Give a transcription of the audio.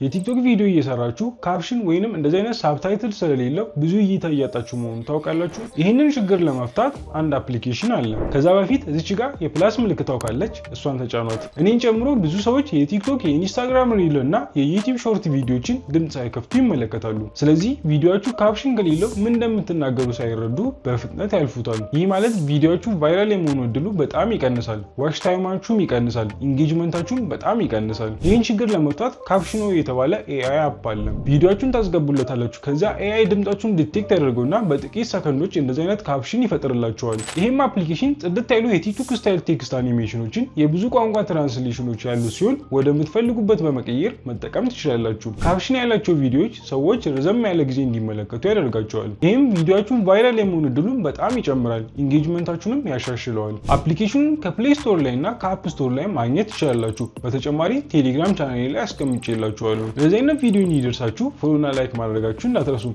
የቲክቶክ ቪዲዮ እየሰራችሁ ካፕሽን ወይንም እንደዚህ አይነት ሳብታይትል ስለሌለው ብዙ እይታ እያጣችሁ መሆኑን ታውቃላችሁ። ይህንን ችግር ለመፍታት አንድ አፕሊኬሽን አለ። ከዛ በፊት እዚች ጋር የፕላስ ምልክታው ካለች እሷን ተጫኗት። እኔን ጨምሮ ብዙ ሰዎች የቲክቶክ፣ የኢንስታግራም ሪል እና የዩቲዩብ ሾርት ቪዲዮችን ድምፅ ሳይከፍቱ ይመለከታሉ። ስለዚህ ቪዲዮችሁ ካፕሽን ከሌለው ምን እንደምትናገሩ ሳይረዱ በፍጥነት ያልፉታል። ይህ ማለት ቪዲዮችሁ ቫይራል የመሆኑ እድሉ በጣም ይቀንሳል፣ ዋች ታይማችሁም ይቀንሳል፣ ኢንጌጅመንታችሁም በጣም ይቀንሳል። ይህን ችግር ለመፍታት ካፕሽኖ የተባለ AI አፕ አለ። ቪዲዮአችሁን ታስገቡለታላችሁ። ከዛ AI ድምጻችሁን ዲቴክት ያደርገውና በጥቂት ሰከንዶች እንደዚህ አይነት ካፕሽን ይፈጥርላችኋል። ይሄም አፕሊኬሽን ጽድት ያሉ የቲክቶክ ስታይል ቴክስት አኒሜሽኖችን፣ የብዙ ቋንቋ ትራንስሌሽኖች ያሉ ሲሆን ወደምትፈልጉበት በመቀየር መጠቀም ትችላላችሁ። ካፕሽን ያላቸው ቪዲዮዎች ሰዎች ረዘም ያለ ጊዜ እንዲመለከቱ ያደርጋቸዋል። ይህም ቪዲዮአችሁን ቫይራል የመሆን እድሉን በጣም ይጨምራል፣ ኢንጌጅመንታችሁንም ያሻሽለዋል። አፕሊኬሽኑን ከፕሌይ ስቶር ላይ እና ከአፕ ስቶር ላይ ማግኘት ትችላላችሁ። በተጨማሪ ቴሌግራም ቻናሌ ላይ አስቀምጬላችኋለሁ። ለዚህ አይነት ቪዲዮ እንዲደርሳችሁ ፎሎና ላይክ ማድረጋችሁ እንዳትረሱ።